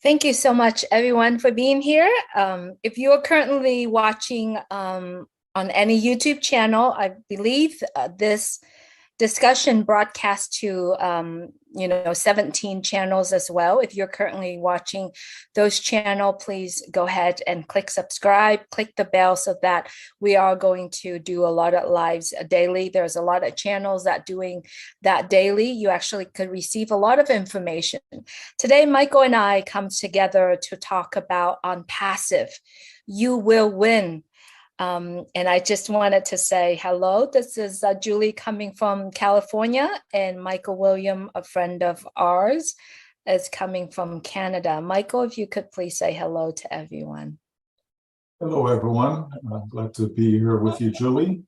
Thank you so much, everyone, for being here. If you are currently watching on any YouTube channel, I believe this discussion broadcast to 17 channels as well. If you're currently watching those channel, please go ahead and click subscribe, click the bell so that we are going to do a lot of lives daily. There's a lot of channels that doing that daily. You actually could receive a lot of information. Today, Michael and I come together to talk about on passive. You will win. And I just wanted to say hello. This is Julie coming from California, and Michael William, a friend of ours, is coming from Canada. Michael, if you could please say hello to everyone. Hello, everyone. I'm glad to be here with you, Julie.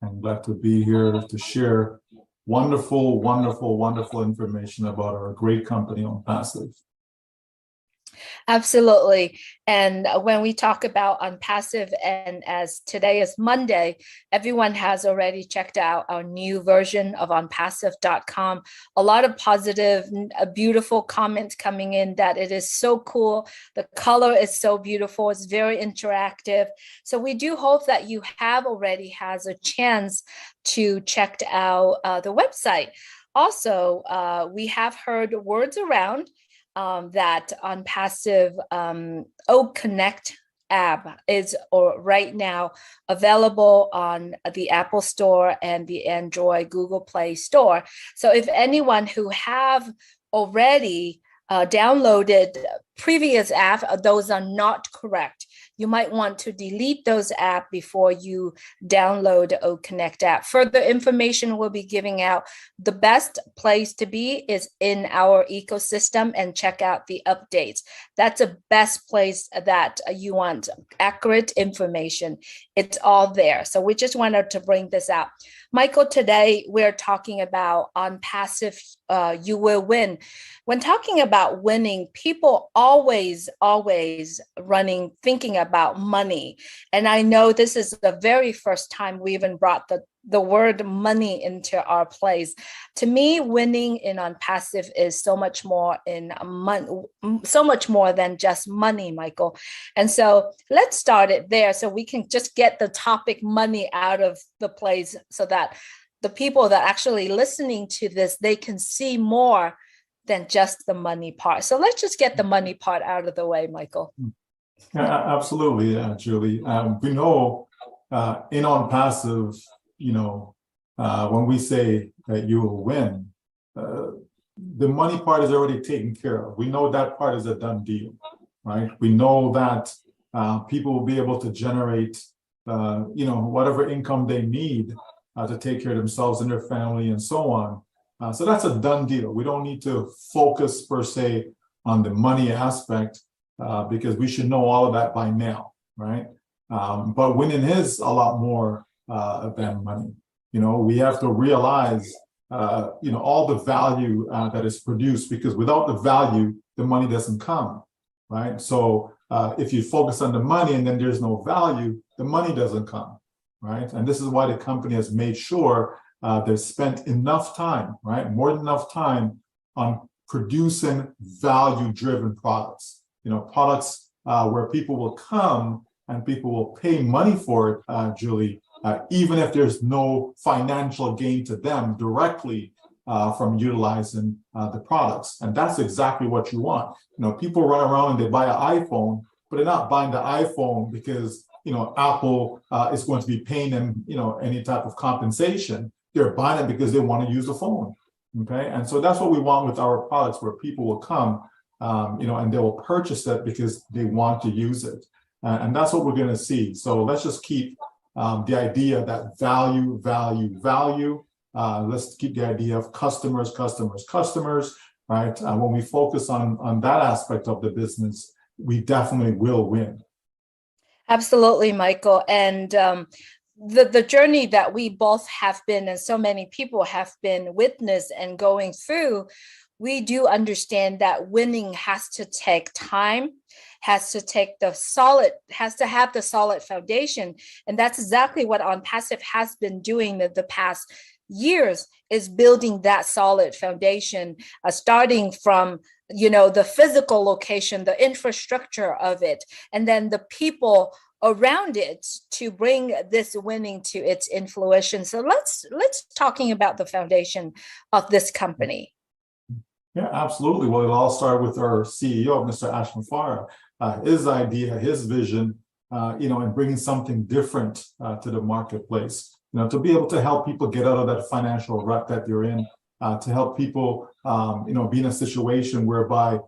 I'm glad to be here to share wonderful, wonderful, wonderful information about our great company on Passive. Absolutely. And when we talk about on passive, and as today is Monday, everyone has already checked out our new version of onpassive.com. A lot of positive, beautiful comments coming in that it is so cool. The color is so beautiful. It's very interactive. So we do hope that you have already has a chance to check out the website. Also, we have heard words around that on passive Oak Connect app is right now available on the Apple Store and the Android Google Play Store. So if anyone who have already downloaded previous app, those are not correct. You might want to delete those apps before you download the Oak Connect app. Further information we'll be giving out. The best place to be is in our ecosystem and check out the updates. That's the best place that you want accurate information. It's all there. So we just wanted to bring this out. Michael, today we're talking about on passive, you will win. When talking about winning, people always thinking about money. And I know this is the very first time we even brought the word money into our place. To me, winning in on passive is so much more so much more than just money, Michael. And so let's start it there so we can just get the topic money out of the place so that the people that actually listening to this, they can see more than just the money part. So let's just get the money part out of the way, Michael. Absolutely, Julie. We know in on passive, when we say that you will win, the money part is already taken care of. We know that part is a done deal, right? We know that people will be able to generate, whatever income they need to take care of themselves and their family and so on. So that's a done deal. We don't need to focus per se on the money aspect because we should know all of that by now, right? But winning is a lot more than money. We have to realize, all the value that is produced, because without the value, the money doesn't come, right? So if you focus on the money and then there's no value, the money doesn't come, right? And this is why the company has made sure they've spent enough time, right? More than enough time on producing value-driven products, products where people will come and people will pay money for it, Julie, even if there's no financial gain to them directly from utilizing the products. And that's exactly what you want. People run around and they buy an iPhone, but they're not buying the iPhone because, Apple is going to be paying them, any type of compensation. They're buying it because they want to use the phone. Okay. And so that's what we want with our products, where people will come, and they will purchase it because they want to use it. And that's what we're going to see. So let's just keep the idea that value. Let's keep the idea of customers, right? When we focus on that aspect of the business, we definitely will win. Absolutely, Michael. And the journey that we both have been, and so many people have been witness and going through, we do understand that winning has to take time, has to have the solid foundation. And that's exactly what On Passive has been doing the past years, is building that solid foundation, starting from the physical location, the infrastructure of it, and then the people around it to bring this winning to its influation. So let's talking about the foundation of this company. Yeah, absolutely. Well, it all started with our CEO, Mr. Ashman Farah, his idea, his vision, and bringing something different to the marketplace, to be able to help people get out of that financial rut that they're in, to help people, be in a situation whereby,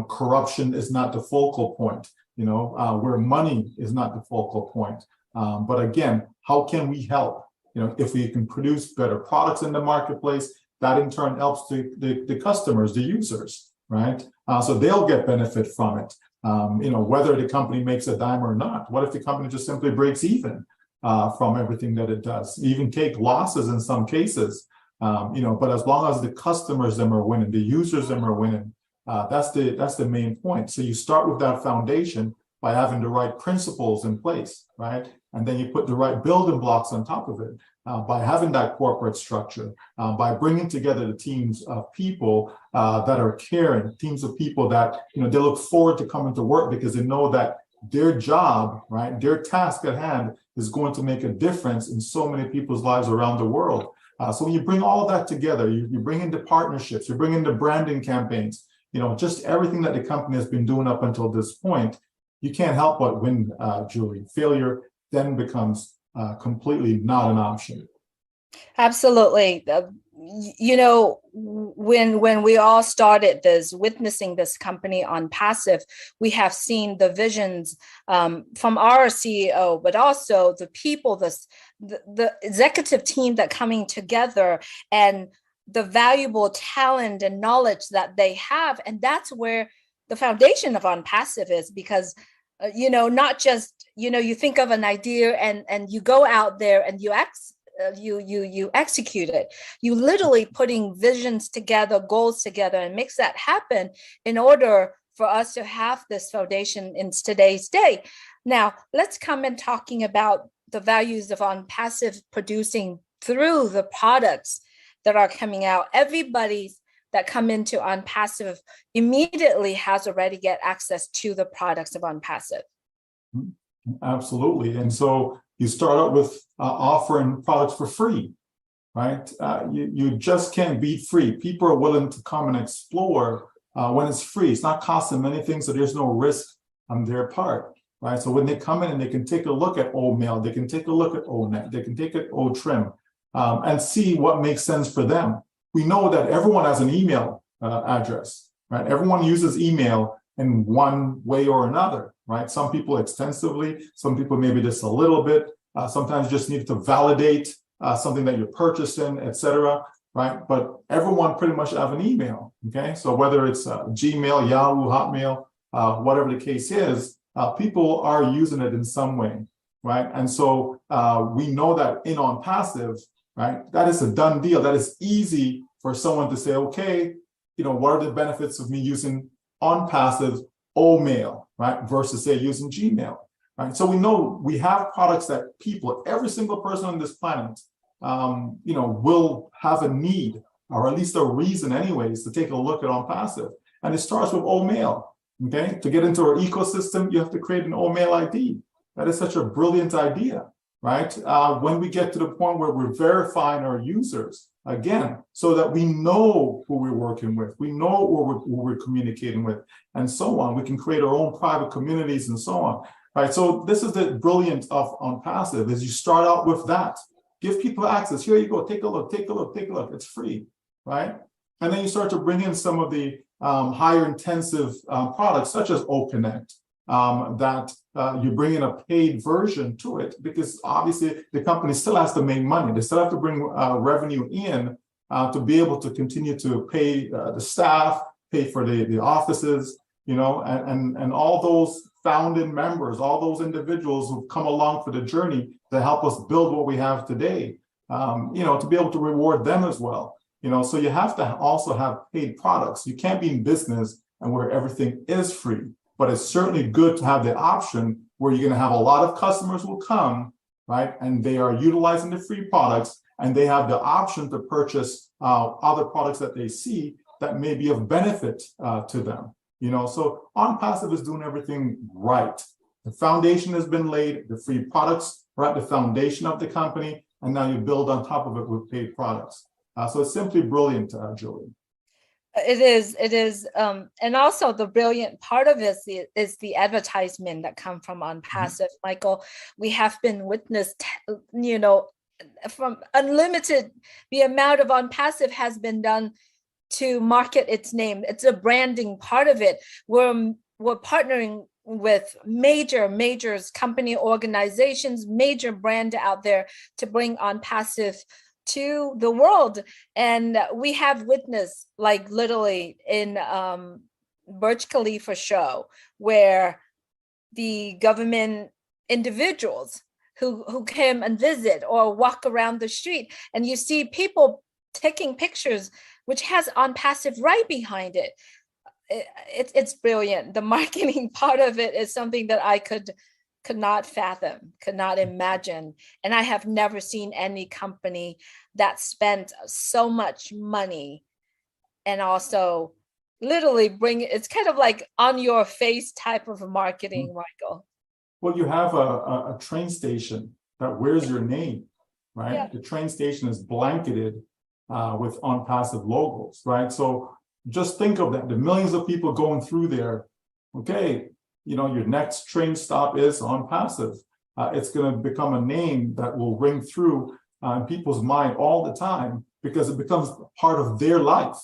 corruption is not the focal point, where money is not the focal point. But again, how can we help? If we can produce better products in the marketplace, that in turn helps the customers, the users, right? So they'll get benefit from it, whether the company makes a dime or not. What if the company just simply breaks even from everything that it does? Even take losses in some cases, but as long as the customers them are winning, the users them are winning, that's the main point. So you start with that foundation by having the right principles in place, right? And then you put the right building blocks on top of it. By having that corporate structure, by bringing together the teams of people that are caring, teams of people that, they look forward to coming to work because they know that their job, right, their task at hand is going to make a difference in so many people's lives around the world. So when you bring all of that together, you bring in the partnerships, you bring in the branding campaigns, just everything that the company has been doing up until this point, you can't help but win, Julie. Failure then becomes completely not an option. Absolutely. When we all started witnessing this company on passive, we have seen the visions from our CEO, but also the people, the executive team that coming together, and the valuable talent and knowledge that they have. And that's where the foundation of On Passive is, because not just, you think of an idea and you go out there and you execute it. You literally putting visions together, goals together, and makes that happen in order for us to have this foundation in today's day. Now, let's come in talking about the values of On Passive producing through the products that are coming out. Everybody's that come into On Passive immediately has already get access to the products of On Passive. Absolutely. And so you start out with offering products for free, right? You just can't beat free. People are willing to come and explore when it's free. It's not costing them anything, so there's no risk on their part, right? So when they come in and they can take a look at old mail, they can take a look at old net, they can take at old trim, and see what makes sense for them. We know that everyone has an email address, right? Everyone uses email in one way or another, right? Some people extensively, some people maybe just a little bit. Sometimes you just need to validate something that you're purchasing, et cetera, right? But everyone pretty much have an email, okay? So whether it's Gmail, Yahoo, Hotmail, whatever the case is, people are using it in some way, right? And so we know that in On Passive, right, that is a done deal. That is easy for someone to say, okay, what are the benefits of me using On Passive old mail, right, versus say using Gmail, right? So we know we have products that people, every single person on this planet, will have a need, or at least a reason anyways, to take a look at On Passive. And it starts with old mail, okay? To get into our ecosystem, you have to create an old mail ID. That is such a brilliant idea, right? When we get to the point where we're verifying our users, again, so that we know who we're working with, we know who we're communicating with, and so on. We can create our own private communities and so on, right? So this is the brilliance of On Passive, is you start out with that. Give people access. Here you go. Take a look, take a look, take a look. It's free, right? And then you start to bring in some of the higher intensive products, such as OConnect, that you bring in a paid version to it, because obviously the company still has to make money. They still have to bring revenue in to be able to continue to pay the staff, pay for the offices, and all those founding members, all those individuals who've come along for the journey to help us build what we have today, to be able to reward them as well. So you have to also have paid products. You can't be in business and where everything is free. But it's certainly good to have the option where you're going to have a lot of customers will come, right? And they are utilizing the free products, and they have the option to purchase other products that they see that may be of benefit to them. So On Passive is doing everything right. The foundation has been laid, the free products are at the foundation of the company, and now you build on top of it with paid products. So it's simply brilliant, Julie. It is, and also the brilliant part of it is the advertisement that come from On Passive. Michael, we have been witnessed, from unlimited, the amount of On Passive has been done to market its name. It's a branding part of it. We're partnering with major company organizations, major brand out there to bring On Passive to the world. And we have witnessed, like literally in Burj Khalifa show, where the government individuals who came and visit or walk around the street, and you see people taking pictures which has On Passive right behind it. It's brilliant. The marketing part of it is something that I could not fathom, could not imagine. And I have never seen any company that spent so much money and also literally it's kind of like on your face type of marketing, Michael. Well, you have a train station that wears your name, right? Yeah. The train station is blanketed with On Passive logos, right? So just think of that, the millions of people going through there. Okay, your next train stop is On Passive. It's going to become a name that will ring through in people's mind all the time, because it becomes part of their life,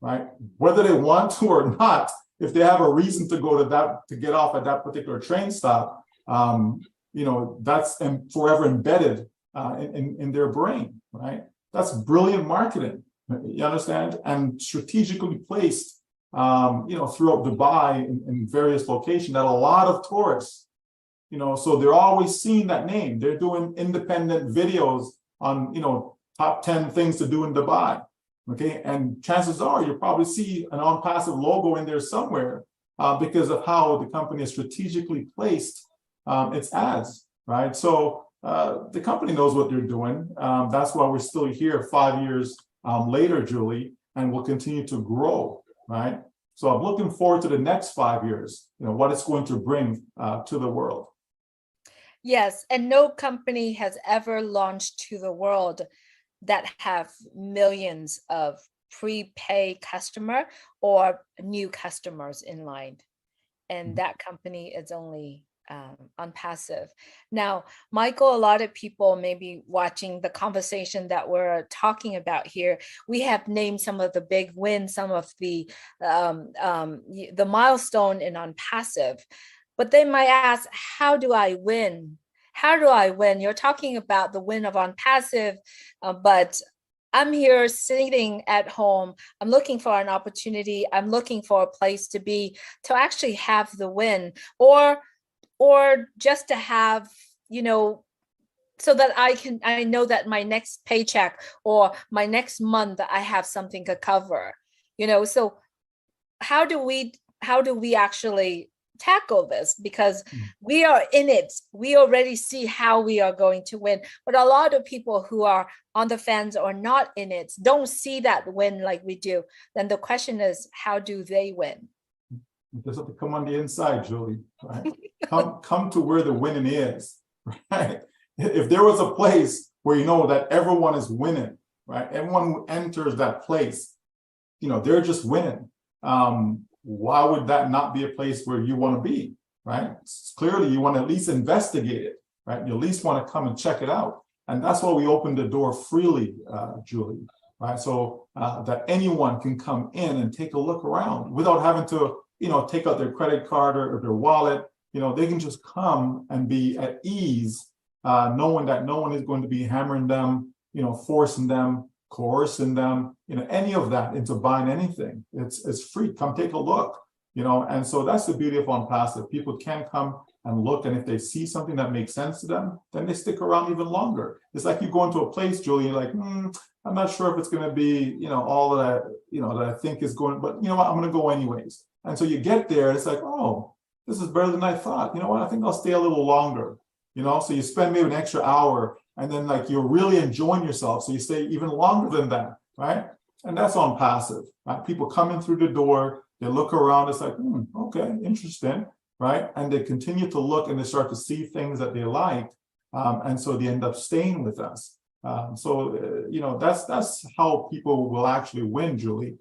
right? Whether they want to or not, if they have a reason to go to get off at that particular train stop, that's forever embedded in their brain, right? That's brilliant marketing, you understand? And strategically placed, throughout Dubai in various locations that a lot of tourists, so they're always seeing that name. They're doing independent videos on, top 10 things to do in Dubai, okay? And chances are you'll probably see an On Passive logo in there somewhere because of how the company has strategically placed its ads, right? So the company knows what they're doing. That's why we're still here 5 years later, Julie, and we'll continue to grow, right? So I'm looking forward to the next 5 years, what it's going to bring to the world. Yes, and no company has ever launched to the world that have millions of prepay customer or new customers in line. And that company is only On Passive. Now, Michael, a lot of people may be watching the conversation that we're talking about here. We have named some of the big wins, some of the milestone in On Passive, but they might ask, how do I win? How do I win? You're talking about the win of On Passive, but I'm here sitting at home. I'm looking for an opportunity. I'm looking for a place to be, to actually have the win, or just to have, so that I know that my next paycheck or my next month, I have something to cover, so how do we actually tackle this? Because we are in it. We already see how we are going to win, but a lot of people who are on the fence or not in it don't see that win like we do. Then the question is, how do they win? You just have to come on the inside, Julie, right? come to where the winning is, right? If there was a place where that everyone is winning, right? Everyone who enters that place, they're just winning. Why would that not be a place where you want to be, right? Clearly, you want to at least investigate it, right? You at least want to come and check it out. And that's why we opened the door freely, Julie, right? So that anyone can come in and take a look around without having to, take out their credit card or their wallet. They can just come and be at ease, knowing that no one is going to be hammering them, forcing them, coercing them, any of that into buying anything. It's free. Come take a look, and so that's the beauty of On Passive. People can come and look, and if they see something that makes sense to them, then they stick around even longer. It's like you go into a place, Julie, you're like, I'm not sure if it's going to be, all that, that I think is going, but you know what, I'm going to go anyways. And so you get there, and it's like, oh, this is better than I thought. You know what, I think I'll stay a little longer. So you spend maybe an extra hour, and then you're really enjoying yourself, so you stay even longer than that, right? And that's on passive, right? People come in through the door, they look around, it's like, okay, interesting, right? And they continue to look and they start to see things that they like. And so they end up staying with us. That's how people will actually win, Julie,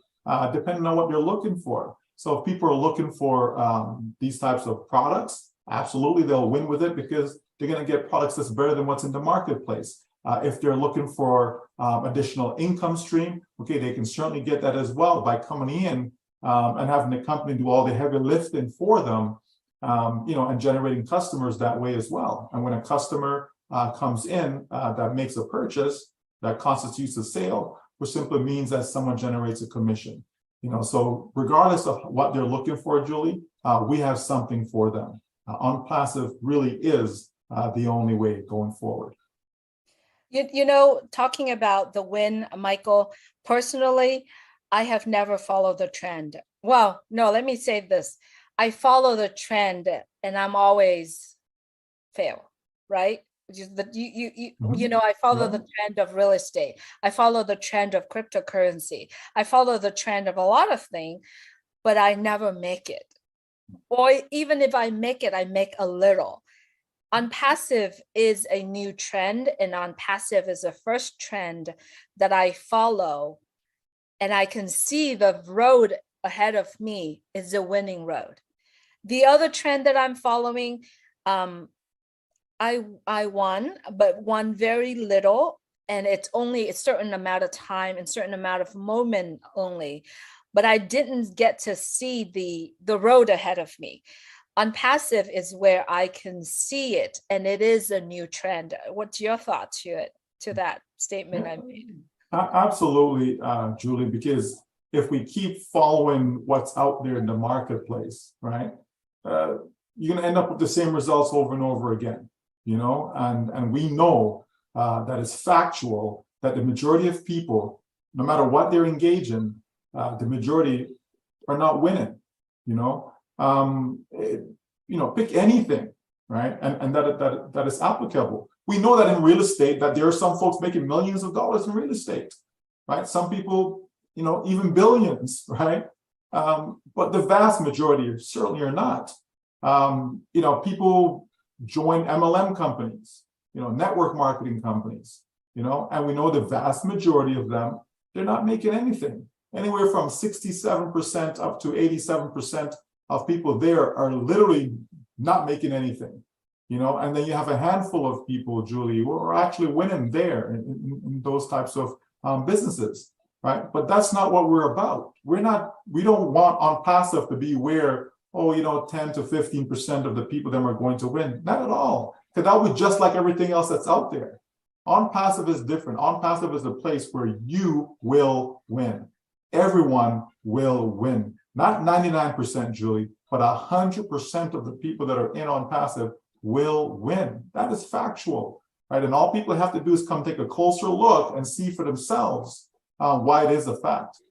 depending on what they're looking for. So if people are looking for these types of products, absolutely they'll win with it because they're going to get products that's better than what's in the marketplace. If they're looking for additional income stream, okay, they can certainly get that as well by coming in and having the company do all the heavy lifting for them, and generating customers that way as well. And when a customer comes in that makes a purchase that constitutes a sale, which simply means that someone generates a commission. So regardless of what they're looking for, Julie, we have something for them. On passive really is the only way going forward. Talking about the win, Michael, personally, I have never followed the trend. Well, no, let me say this. I follow the trend and I'm always fail, right? I follow the trend of real estate. I follow the trend of cryptocurrency. I follow the trend of a lot of things, but I never make it. Or even if I make it, I make a little. On passive is a new trend, and on passive is the first trend that I follow, and I can see the road ahead of me is a winning road. The other trend that I'm following, I won, but won very little, and it's only a certain amount of time and certain amount of moment only, but I didn't get to see the road ahead of me. On passive is where I can see it, and it is a new trend. What's your thought to that statement I made? Absolutely, Julie, because if we keep following what's out there in the marketplace, right, you're going to end up with the same results over and over again, and we know that it's factual that the majority of people, no matter what they're engaging, the majority are not winning, pick anything, right? And that is applicable. We know that in real estate that there are some folks making millions of dollars in real estate, right? Some people, even billions, right? But the vast majority certainly are not. People join MLM companies, network marketing companies, and we know the vast majority of them, they're not making anything. Anywhere from 67% up to 87% of people there are literally not making anything, and then you have a handful of people, Julie, who are actually winning there in those types of businesses, right? But that's not what we're about. We don't want on passive to be where, 10 to 15% of the people that are going to win. Not at all, because that would be just like everything else that's out there. On passive is different. On passive is a place where you will win. Everyone will win. Not 99%, Julie, but 100% of the people that are in on passive will win. That is factual, right? And all people have to do is come take a closer look and see for themselves why it is a fact.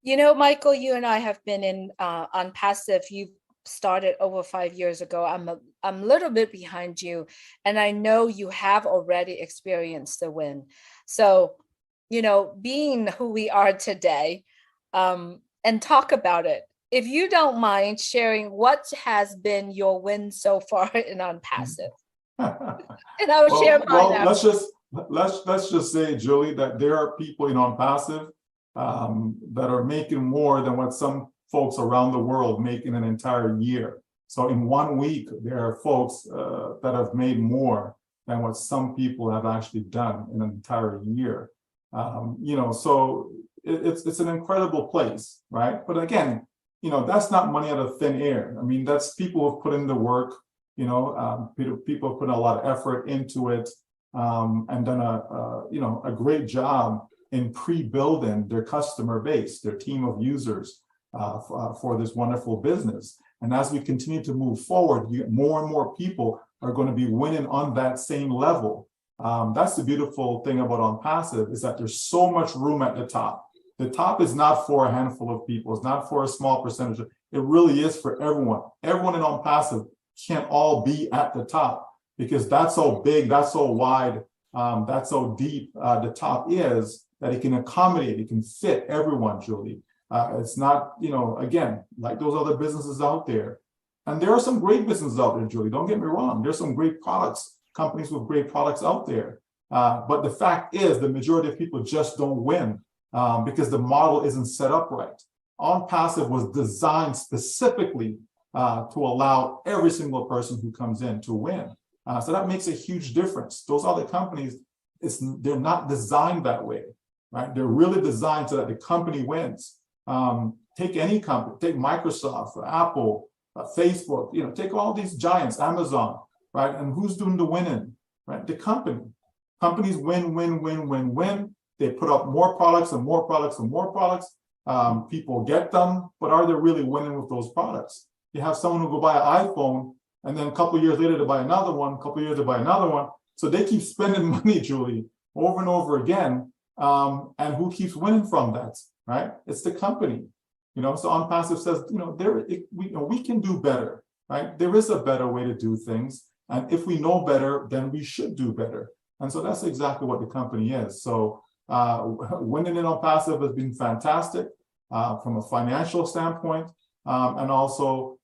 Michael, you and I have been in on passive. You started over 5 years ago. I'm a little bit behind you, and I know you have already experienced the win. So, being who we are today, and talk about it. If you don't mind sharing what has been your win so far in on passive, and I'll share mine. Let's just say, Julie, that there are people in on passive that are making more than what some folks around the world make in an entire year. So in 1 week, there are folks that have made more than what some people have actually done in an entire year. So it's an incredible place, right? But again, that's not money out of thin air. I mean, that's people who've put in the work, people have put a lot of effort into it, and done a great job in pre-building their customer base, their team of users for this wonderful business. And as we continue to move forward, more and more people are going to be winning on that same level. That's the beautiful thing about on passive, is that there's so much room at the top. The top is not for a handful of people. It's not for a small percentage. It really is for everyone. Everyone in on passive can't all be at the top, because that's so big, that's so wide, that's so deep the top is that it can accommodate, it can fit everyone, Julie. It's not, again, like those other businesses out there. And there are some great businesses out there, Julie. Don't get me wrong. There's some great products, companies with great products out there. But the fact is, the majority of people just don't win because the model isn't set up right. On Passive was designed specifically to allow every single person who comes in to win. So that makes a huge difference. Those other companies, they're not designed that way, right? They're really designed so that the company wins. Take any company, take Microsoft, Apple, Facebook, take all these giants, Amazon, right? And who's doing the winning, right? The company. Companies win, win, win, win, win. They put up more products and more products and more products. People get them, but are they really winning with those products? You have someone who go buy an iPhone, and then a couple of years later to buy another one, a couple of years to buy another one. So they keep spending money, Julie, over and over again. And who keeps winning from that, right? It's the company. So On Passive says, we can do better, right? There is a better way to do things. And if we know better, then we should do better. And so that's exactly what the company is. So winning it On Passive has been fantastic from a financial standpoint. And also,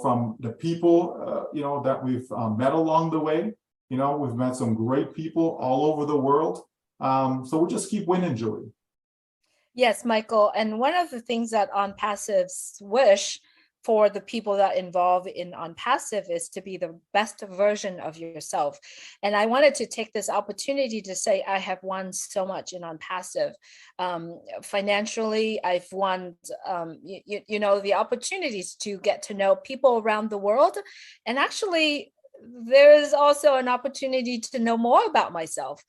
from the people, that we've met along the way. We've met some great people all over the world. So we'll just keep winning, Julie. Yes, Michael. And one of the things that On Passive's wish for the people that involve in On Passive is to be the best version of yourself. And I wanted to take this opportunity to say I have won so much in On Passive. Financially, I've won, the opportunities to get to know people around the world. And actually, there is also an opportunity to know more about myself.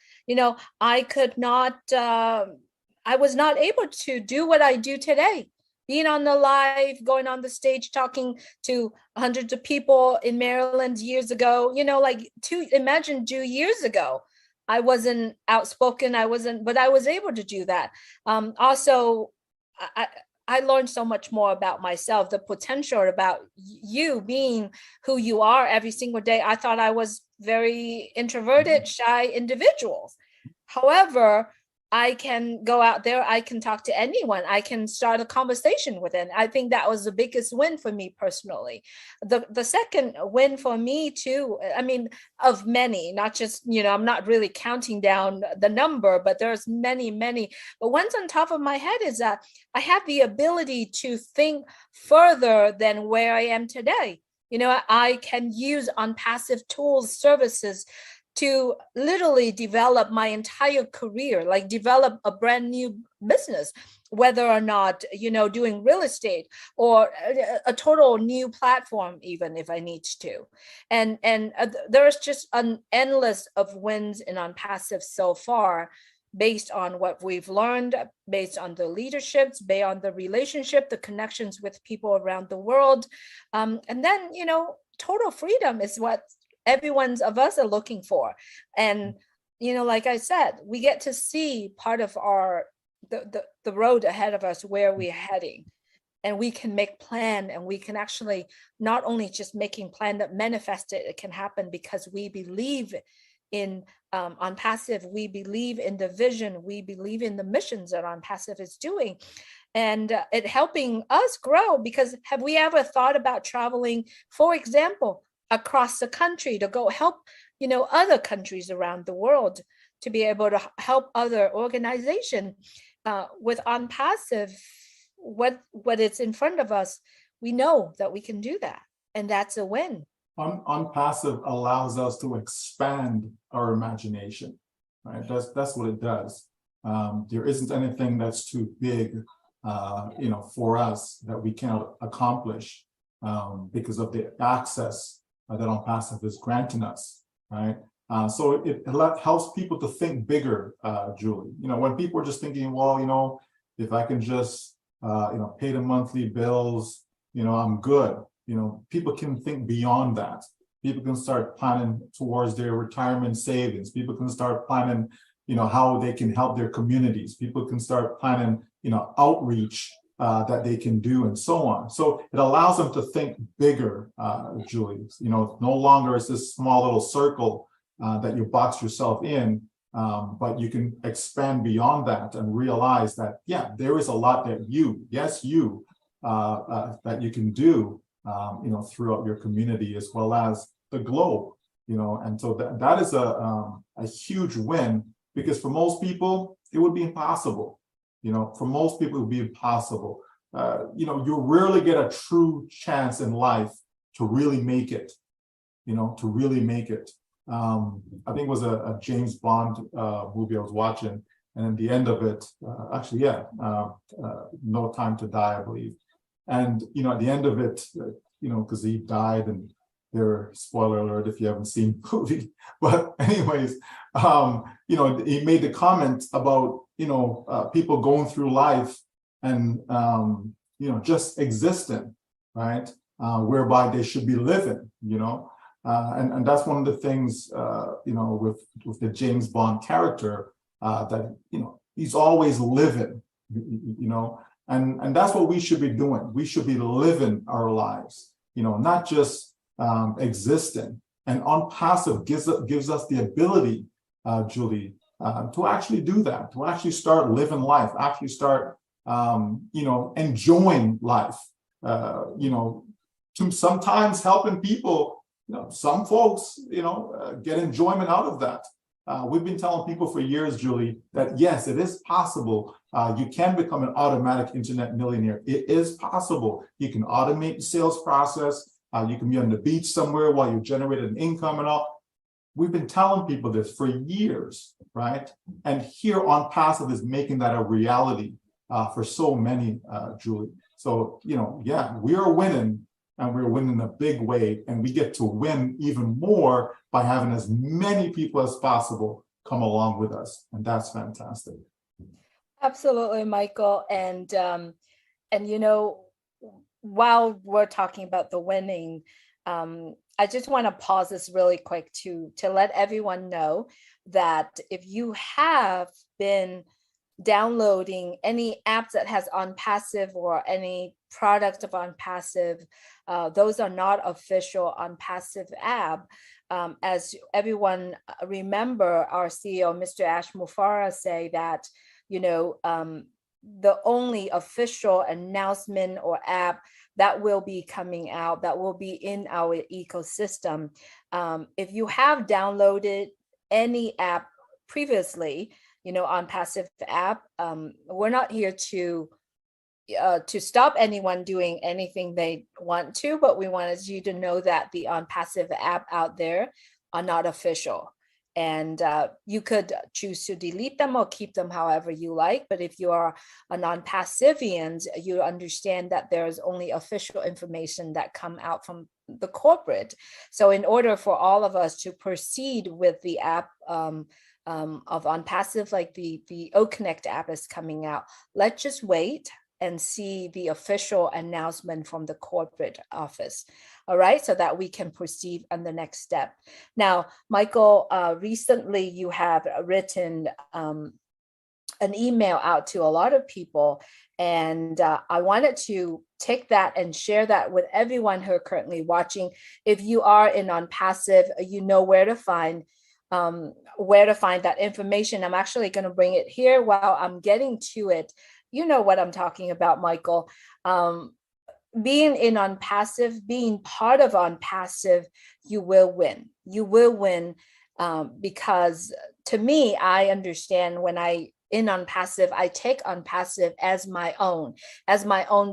I was not able to do what I do today. Being on the live, going on the stage, talking to hundreds of people in Maryland years ago, imagine 2 years ago, I wasn't outspoken. But I was able to do that. Also, I learned so much more about myself, the potential about you being who you are every single day. I thought I was very introverted, shy individual. However, I can go out there, I can talk to anyone, I can start a conversation with it. I think that was the biggest win for me personally. The second win for me too, of many, not just, I'm not really counting down the number, but there's many, many. But one's on top of my head is that I have the ability to think further than where I am today. I can use On Passive tools, services to literally develop my entire career, like develop a brand new business, whether or not, doing real estate or a total new platform, even if I need to. And there's just an endless of wins in On Passive so far, based on what we've learned, based on the leaderships, based on the relationship, the connections with people around the world. And then, total freedom is what everyone's of us are looking for. And like I said, we get to see part of the road ahead of us, where we're heading, and we can make plan, and we can actually not only just making plan that manifest it can happen, because we believe in On Passive, we believe in the vision, we believe in the missions that On Passive is doing, and it helping us grow. Because have we ever thought about traveling, for example, across the country to go help, other countries around the world, to be able to help other organizations with On Passive? What is in front of us, we know that we can do that, and that's a win. On Passive allows us to expand our imagination, right? That's what it does. There isn't anything that's too big, for us that we cannot accomplish because of the access that On Passive is granting us, right? So it helps people to think bigger, Julie. When people are just thinking, well, if I can just, pay the monthly bills, I'm good. People can think beyond that. People can start planning towards their retirement savings. People can start planning, how they can help their communities. People can start planning, outreach that they can do, and so on. So it allows them to think bigger, Julie. No longer is this small little circle that you box yourself in. But you can expand beyond that and realize that, yeah, there is a lot that that you can do, throughout your community as well as the globe, and so that is a huge win, because for most people, it would be impossible. For most people, it would be impossible. You rarely get a true chance in life to really make it, to really make it. I think it was a James Bond movie I was watching, and at the end of it, No Time to Die, I believe. And, at the end of it, because he died, and spoiler alert if you haven't seen the movie, but anyways, he made the comment about, people going through life and, just existing, right? Whereby they should be living, and that's one of the things, with the James Bond character, that, he's always living, and that's what we should be doing. We should be living our lives, not just existing. And On Passive gives us the ability, Julie, to actually do that, to actually start living life, actually start, enjoying life, to sometimes helping people. Some folks, get enjoyment out of that. We've been telling people for years, Julie, that yes, it is possible. You can become an automatic internet millionaire. It is possible. You can automate the sales process. You can be on the beach somewhere while you generate an income and all. We've been telling people this for years, right? And here On Passive is making that a reality for so many, Julie. So, we are winning. And we're winning a big way, and we get to win even more by having as many people as possible come along with us, and that's fantastic. Absolutely, Michael. And while we're talking about the winning, I just want to pause this really quick to let everyone know that if you have been downloading any apps that has On Passive or any product of On Passive, those are not official On Passive app. As everyone remember, our CEO, Mr. Ash Mufareh, say that, the only official announcement or app that will be coming out, that will be in our ecosystem. If you have downloaded any app previously, On Passive app, we're not here to stop anyone doing anything they want to, but we wanted you to know that the On Passive app out there are not official. And you could choose to delete them or keep them however you like. But if you are a non-passivian, you understand that there's only official information that come out from the corporate. So in order for all of us to proceed with the app, of On Passive, like the O Connect app is coming out, let's just wait and see the official announcement from the corporate office. All right, so that we can proceed on the next step. Now, Michael, recently you have written an email out to a lot of people, and I wanted to take that and share that with everyone who are currently watching. If you are in On Passive, you know where to find that information. I'm actually going to bring it here while I'm getting to it. You know what I'm talking about, Michael. Being in On Passive, being part of On Passive, you will win. You will win because to me, I understand when in On Passive, I take On Passive as my own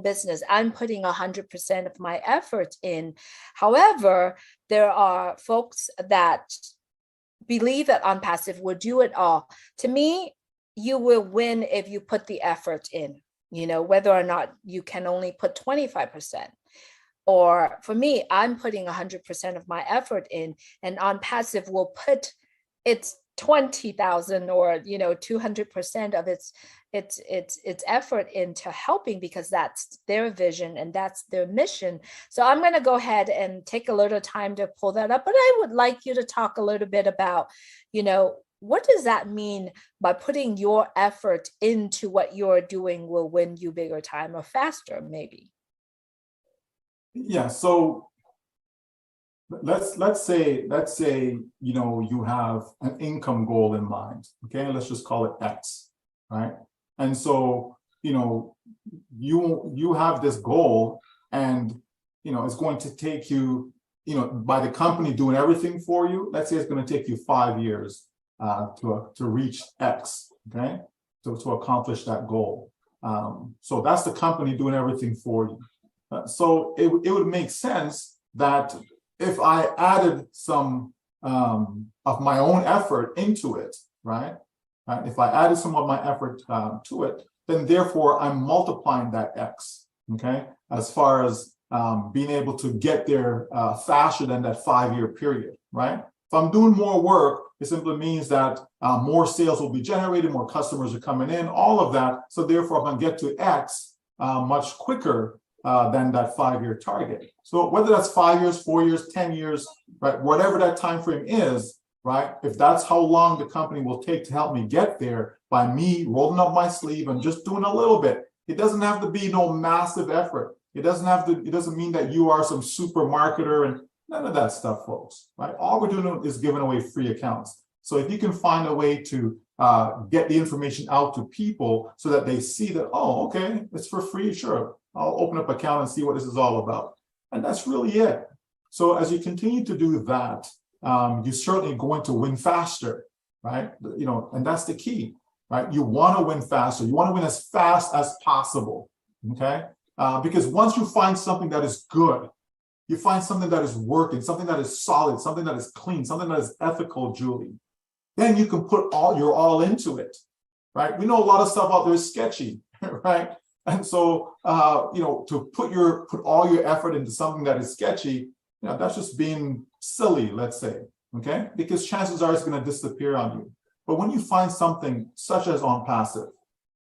business. I'm putting 100% of my effort in. However, there are folks that believe that On Passive will do it all. To me, you will win if you put the effort in, whether or not you can only put 25%. Or for me, I'm putting 100% of my effort in, and On Passive will put its 20,000 or 200% of its effort into helping, because that's their vision and that's their mission. So I'm going to go ahead and take a little time to pull that up, but I would like you to talk a little bit about, what does that mean by putting your effort into what you're doing will win you bigger time or faster, maybe? Yeah, so let's say you have an income goal in mind. Okay, let's just call it X, right? And so you have this goal, and it's going to take you, by the company doing everything for you. Let's say it's going to take you 5 years to reach X. Okay, to accomplish that goal. So that's the company doing everything for you. So it would make sense that if I added some of my own effort into it, right? If I added some of my effort to it, then therefore I'm multiplying that X, okay? As far as being able to get there faster than that 5-year period, right? If I'm doing more work, it simply means that more sales will be generated, more customers are coming in, all of that. So therefore, I can get to X much quicker than that 5-year target. So whether that's 5 years, 4 years, 10 years, right, whatever that time frame is, right, if that's how long the company will take to help me get there by me rolling up my sleeve and just doing a little bit, it doesn't have to be no massive effort. It doesn't mean that you are some super marketer and none of that stuff, folks, right? All we're doing is giving away free accounts. So if you can find a way to get the information out to people so that they see that, oh, okay, it's for free, sure, I'll open up an account and see what this is all about. And that's really it. So as you continue to do that, you're certainly going to win faster, right? And that's the key, right? You want to win faster. You want to win as fast as possible, okay? Because once you find something that is good, you find something that is working, something that is solid, something that is clean, something that is ethical, Julie, then you can put your all into it, right? We know a lot of stuff out there is sketchy, right? And so, to put all your effort into something that is sketchy, that's just being silly, let's say, okay? Because chances are it's going to disappear on you. But when you find something such as OnPassive,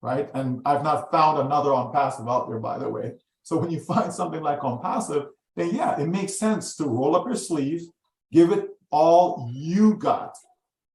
right? And I've not found another OnPassive out there, by the way. So when you find something like OnPassive, then yeah, it makes sense to roll up your sleeves, give it all you got.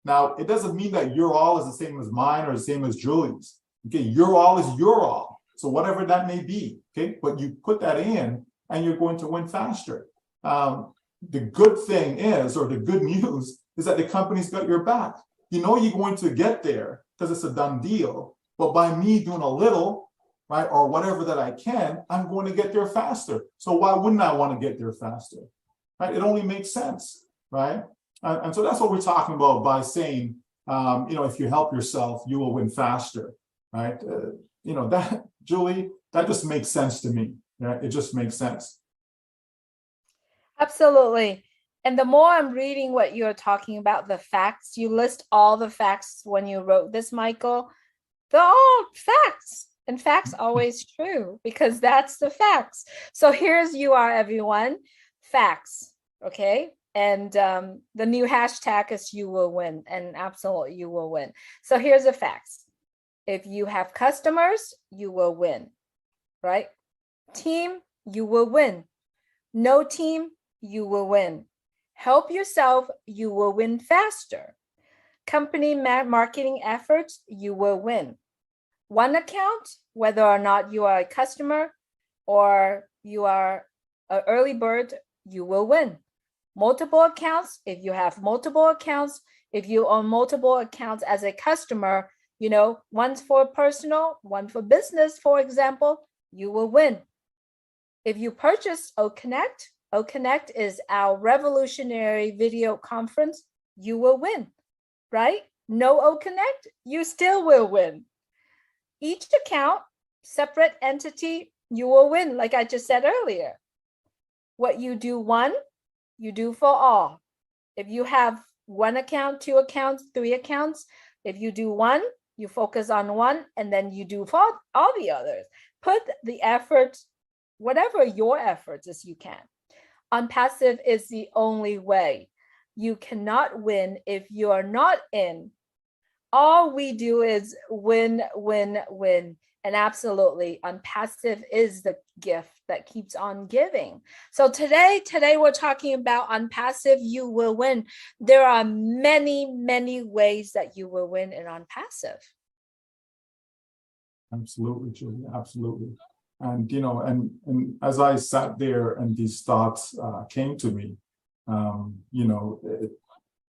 Now, it doesn't mean that your all is the same as mine or the same as Julie's. Okay, your all is your all. So whatever that may be, okay, but you put that in and you're going to win faster. The good thing is, or the good news is that the company's got your back. You're going to get there because it's a done deal. But by me doing a little, right, or whatever that I can, I'm going to get there faster. So why wouldn't I want to get there faster? Right? It only makes sense, right? And so that's what we're talking about by saying, if you help yourself, you will win faster, right? That, Julie, that just makes sense to me. Right? It just makes sense. Absolutely. And the more I'm reading what you're talking about, the facts, you list all the facts when you wrote this, Michael. They're all facts, and facts always true because that's the facts. So here's you are, everyone, facts, okay? And the new hashtag is you will win, and absolutely you will win. So here's the facts. If you have customers, you will win, right? Team, you will win. No team, you will win. Help yourself, you will win faster. Company marketing efforts, you will win. One account, whether or not you are a customer or you are an early bird, you will win. Multiple accounts, if you have multiple accounts, if you own multiple accounts as a customer, one's for personal, one for business, for example, you will win. If you purchase OConnect is our revolutionary video conference, you will win, right? No OConnect, you still will win. Each account, separate entity, you will win, like I just said earlier. What you do one, you do for all. If you have one account, 2 accounts, 3 accounts, if you do one, you focus on one, and then you do for all the others. Put the effort, whatever your efforts is you can. OnPassive is the only way. You cannot win if you are not in. All we do is win, win, win. And absolutely, OnPassive is the gift that keeps on giving. So today we're talking about OnPassive, you will win. There are many, many ways that you will win in OnPassive. Absolutely, Julie, absolutely. And, and as I sat there and these thoughts came to me, You know,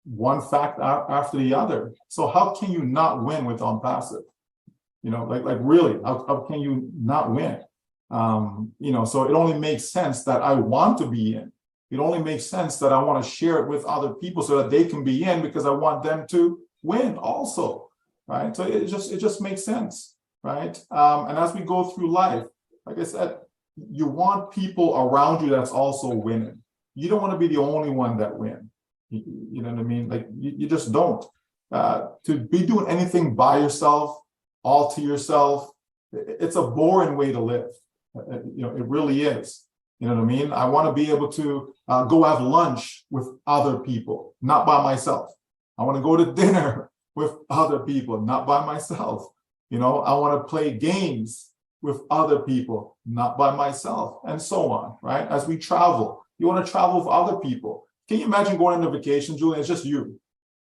one fact after the other. So how can you not win with on passive? You know, like really, how can you not win? You know, so it only makes sense that I want to be in. It only makes sense that I want to share it with other people so that they can be in, because I want them to win also, right? So it just makes sense, right? And as we go through life, like I said, you want people around you that's also winning. You don't want to be the only one that win. You know what I mean? Like you just don't. To be doing anything by yourself, all to yourself, it's a boring way to live. You know, it really is. You know what I mean? I want to be able to go have lunch with other people, not by myself. I want to go to dinner with other people, not by myself. You know, I want to play games with other people, not by myself, and so on, right? As we travel, you want to travel with other people. Can you imagine going on a vacation, Julian? It's just you.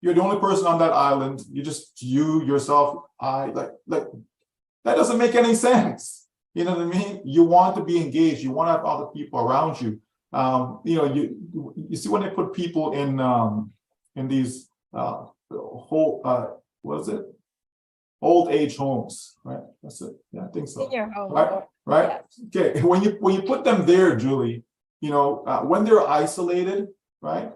You're the only person on that island. You just you, yourself, like that doesn't make any sense. You know what I mean? You want to be engaged. You want to have other people around you. You know, you see when they put people in these whole what is it? Old age homes, right? That's it. Yeah, I think so. Senior home. Right, right. Yeah. Okay. When you put them there, Julie, you know, when they're isolated, right?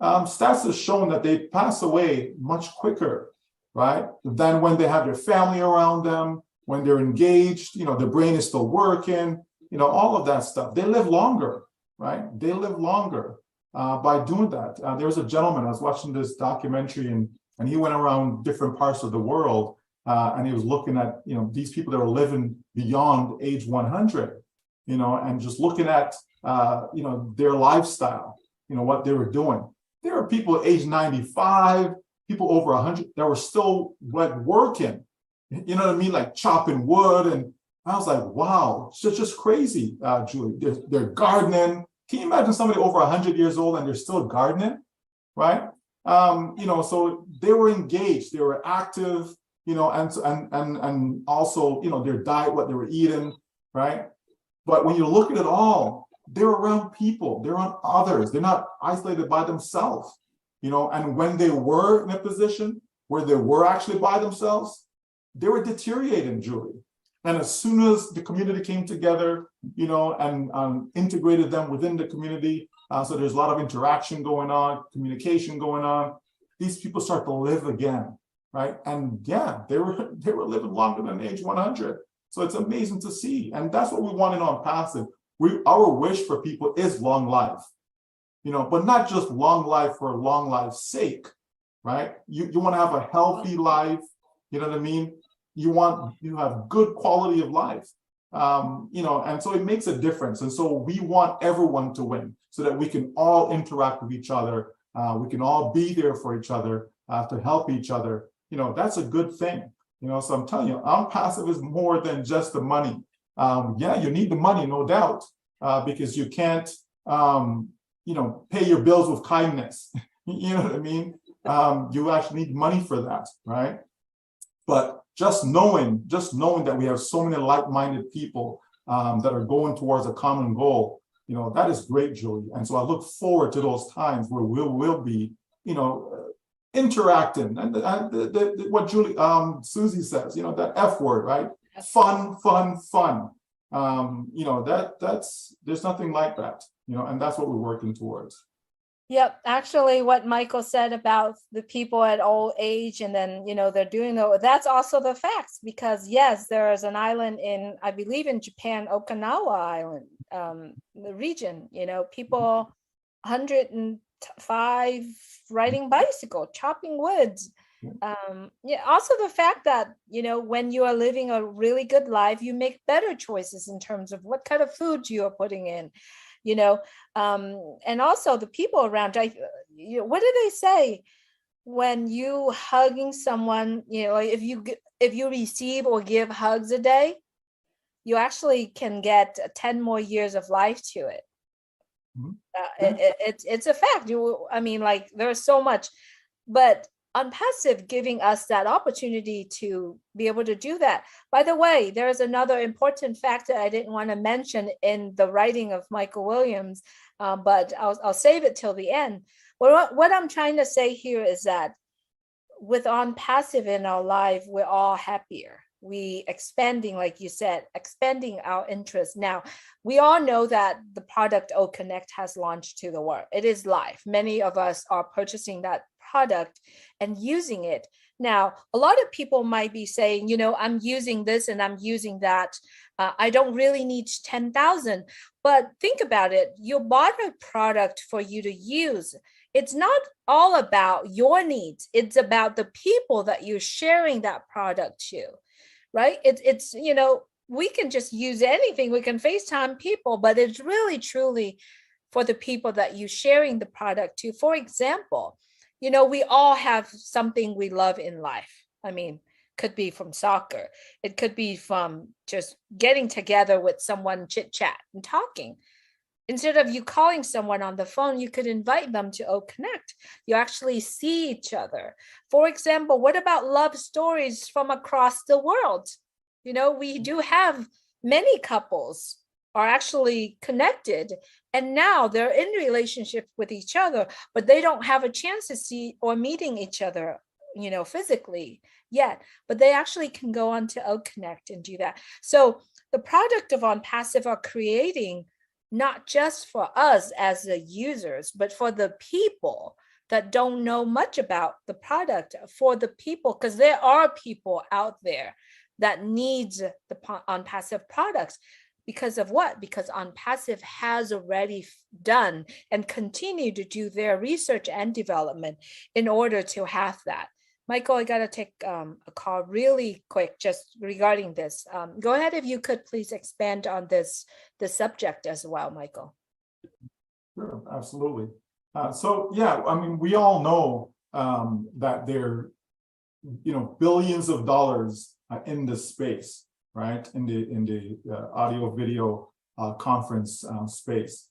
Stats have shown that they pass away much quicker, right, than when they have their family around them, when they're engaged, you know, the brain is still working, you know, all of that stuff. They live longer, right? They live longer by doing that. There was a gentleman, I was watching this documentary, and he went around different parts of the world, and he was looking at, you know, these people that are living beyond age 100, you know, and just looking at, you know, their lifestyle, you know, what they were doing. There are people age 95, people over 100 that were still like working, you know what I mean? Like chopping wood. And I was like, wow, it's just crazy, Julie. They're gardening. Can you imagine somebody over 100 years old and they're still gardening, right? You know, so they were engaged, they were active, you know, and also, you know, their diet, what they were eating, right? But when you look at it all, they're around people, they're on others, they're not isolated by themselves, you know. And when they were in a position where they were actually by themselves, they were deteriorating, Julie. And as soon as the community came together, you know, and integrated them within the community, so there's a lot of interaction going on, communication going on, these people start to live again, right? And yeah, they were living longer than age 100. So it's amazing to see. And that's what we want in On Passive. Our wish for people is long life, you know, but not just long life for long life's sake, right? You want to have a healthy life, you know what I mean? You have good quality of life, you know, and so it makes a difference. And so we want everyone to win so that we can all interact with each other. We can all be there for each other, to help each other. You know, that's a good thing. You know, so I'm telling you, On Passive is more than just the money. Yeah, you need the money, no doubt, because you can't, you know, pay your bills with kindness. You know what I mean? You actually need money for that, right? But just knowing that we have so many like-minded people that are going towards a common goal, you know, that is great, Julie. And so I look forward to those times where we'll be, you know, interacting, and what Julie, Susie says, you know, that F word, right? Fun. You know, that's there's nothing like that, you know, and that's what we're working towards. Yep. Actually, what Michael said about the people at old age, and then, you know, they're doing that's also the facts, because yes, there is an island in, I believe in Japan, Okinawa Island, the region, you know, people 105 riding bicycle, chopping woods. Yeah, also the fact that, you know, when you are living a really good life, you make better choices in terms of what kind of food you are putting in, you know, and also the people around. You know, what do they say when you hugging someone? You know, if you receive or give hugs a day, you actually can get 10 more years of life to it. Mhm. It's a fact. I mean, like, there's so much, but on passive giving us that opportunity to be able to do that. By the way, there's another important fact that I didn't want to mention in the writing of Michael Williams, but I'll save it till the end. What I'm trying to say here is that with on passive in our life, we're all happier. We expanding, like you said, expanding our interest. Now, we all know that the product O Connect has launched to the world. It is live. Many of us are purchasing that product and using it. Now, a lot of people might be saying, I'm using this and I'm using that. I don't really need 10,000. But think about it. You bought a product for you to use. It's not all about your needs. It's about the people that you're sharing that product to, right? It's we can just use anything. We can FaceTime people, but it's really truly for the people that you're sharing the product to. For example, we all have something we love in life. I mean, could be from soccer. It could be from just getting together with someone, chit chat and talking. Instead of you calling someone on the phone, you could invite them to O Connect. You actually see each other. For example, what about love stories from across the world? We do have many couples are actually connected and now they're in relationship with each other, but they don't have a chance to see or meeting each other, physically yet, but they actually can go on to O Connect and do that. So the product of On Passive are creating not just for us as the users, but for the people that don't know much about the product, for the people, because there are people out there that needs the On Passive products. Because of what? Because On Passive has already done and continue to do their research and development in order to have that. Michael, I got to take a call really quick just regarding this. Go ahead if you could please expand on the subject as well, Michael. Sure, absolutely. So yeah, I mean, we all know that there, billions of dollars in this space, right? In the audio video conference space,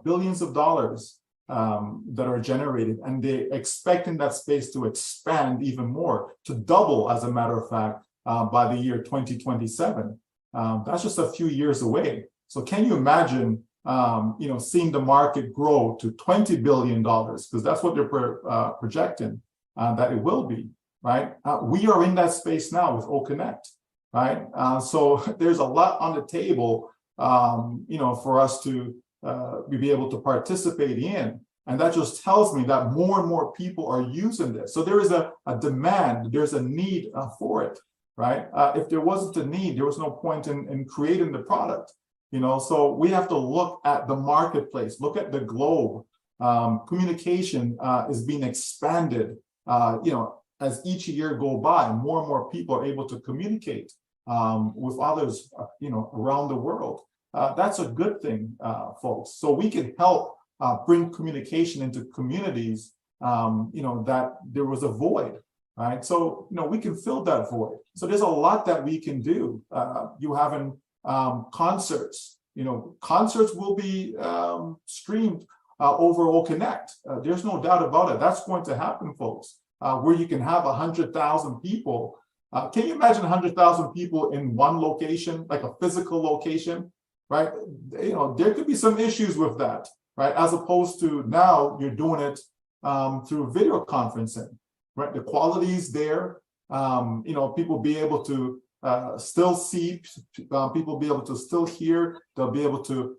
billions of dollars that are generated, and they're expecting that space to expand even more, to double, as a matter of fact, by the year 2027. That's just a few years away. So can you imagine, seeing the market grow to $20 billion, because that's what they're projecting that it will be, right? We are in that space now with O Connect, right? So there's a lot on the table, for us to be able to participate in. And that just tells me that more and more people are using this. So there is a demand, there's a need for it, right? If there wasn't a need, there was no point in creating the product, so we have to look at the marketplace, look at the globe. Communication is being expanded, as each year go by. More and more people are able to communicate with others, around the world. That's a good thing, folks. So we can help bring communication into communities, that there was a void, right? So, we can fill that void. So there's a lot that we can do. You having concerts, concerts will be streamed over O Connect. There's no doubt about it. That's going to happen, folks, where you can have 100,000 people. Can you imagine 100,000 people in one location, like a physical location? Right? There could be some issues with that, right? As opposed to now you're doing it through video conferencing, right? The quality is there. People be able to still see, people be able to still hear. They'll be able to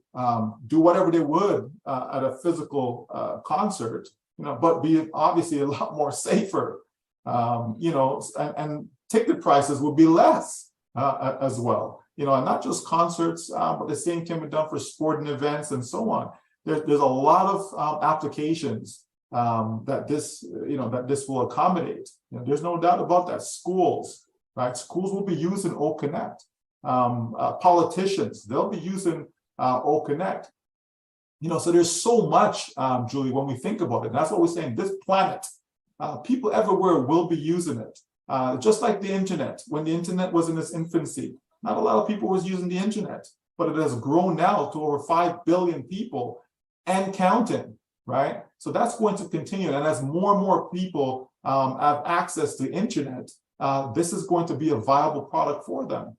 do whatever they would at a physical concert, but be obviously a lot more safer, and ticket prices will be less as well. And not just concerts, but the same can be done for sporting events and so on. There's a lot of applications that this will accommodate. There's no doubt about that. Schools, right? Schools will be using O Connect. Politicians, they'll be using O Connect. So there's so much, Julie, when we think about it. And that's what we're saying. This planet, people everywhere will be using it. Just like the internet, when the internet was in its infancy, not a lot of people was using the internet, but it has grown now to over 5 billion people and counting, right? So that's going to continue. And as more and more people have access to internet, this is going to be a viable product for them.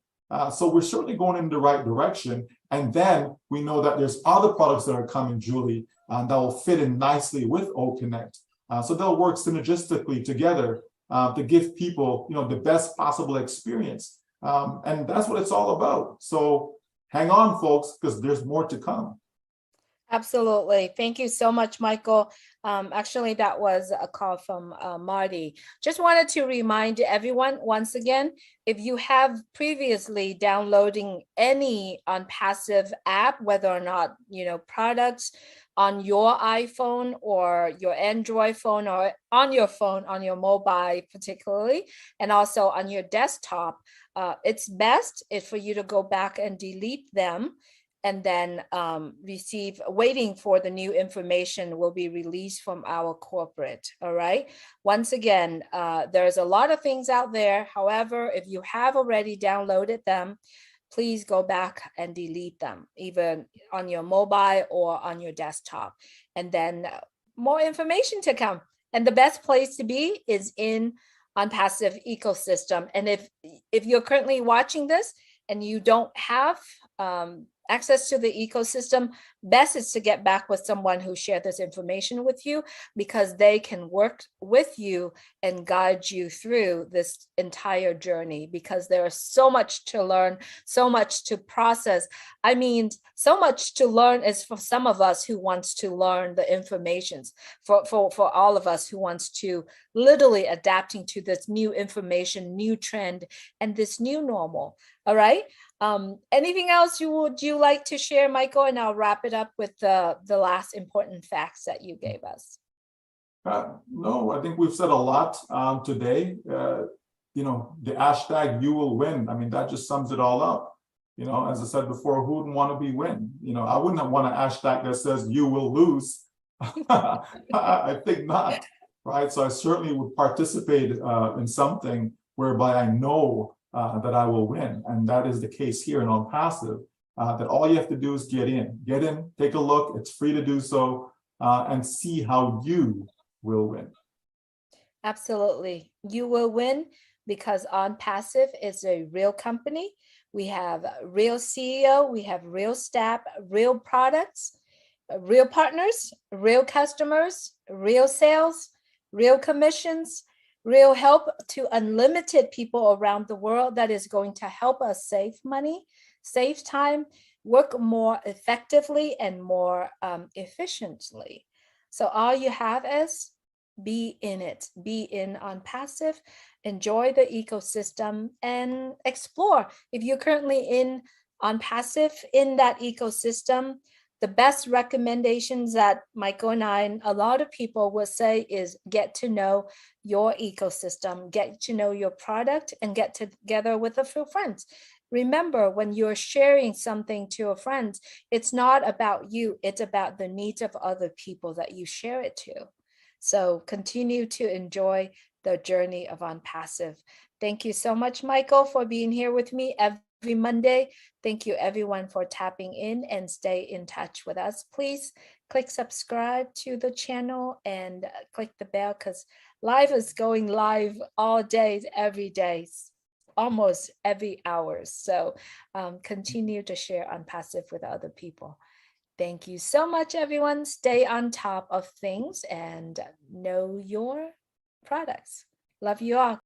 So we're certainly going in the right direction. And then we know that there's other products that are coming, Julie, that will fit in nicely with O Connect. So they'll work synergistically together to give people, the best possible experience. And that's what it's all about. So hang on, folks, because there's more to come. Absolutely. Thank you so much, Michael. Actually, that was a call from Marty. Just wanted to remind everyone once again, if you have previously downloading any OnPassive app, whether or not, products on your iPhone or your Android phone or on your mobile particularly, and also on your desktop, it's best for you to go back and delete them and then waiting for the new information will be released from our corporate. All right. Once again, there's a lot of things out there. However, if you have already downloaded them, please go back and delete them, even on your mobile or on your desktop. And then more information to come. And the best place to be is in OnPassive ecosystem. And if you're currently watching this and you don't have access to the ecosystem, best is to get back with someone who shared this information with you, because they can work with you and guide you through this entire journey, because there is so much to learn, so much to process. I mean, so much to learn is for some of us who wants to learn the informations, for all of us who wants to literally adapting to this new information, new trend, and this new normal. All right. Anything else would you like to share, Michael? And I'll wrap it up with the last important facts that you gave us. No, I think we've said a lot today. The hashtag you will win. I mean, that just sums it all up. As I said before, who wouldn't want to be win? I wouldn't want a hashtag that says you will lose. I think not. Right. So I certainly would participate in something whereby I know that I will win. And that is the case here in OnPassive, that all you have to do is get in, take a look. It's free to do so, and see how you will win. Absolutely. You will win, because OnPassive is a real company. We have a real CEO, we have real staff, real products, real partners, real customers, real sales, real commissions, real help to unlimited people around the world that is going to help us save money, save time, work more effectively and more efficiently. So all you have is be in it, be in OnPassive, enjoy the ecosystem and explore. If you're currently in OnPassive, in that ecosystem, the best recommendations that Michael and I and a lot of people will say is get to know your ecosystem, get to know your product, and get together with a few friends. Remember, when you're sharing something to a friend, it's not about you, it's about the needs of other people that you share it to. So continue to enjoy the journey of OnPassive. Thank you so much, Michael, for being here with me every Monday. Thank you everyone for tapping in, and stay in touch with us. Please click subscribe to the channel and click the bell, because live is going live all day, every day, almost every hour. So continue to share OnPassive with other people. Thank you so much, everyone. Stay on top of things and know your products. Love you all.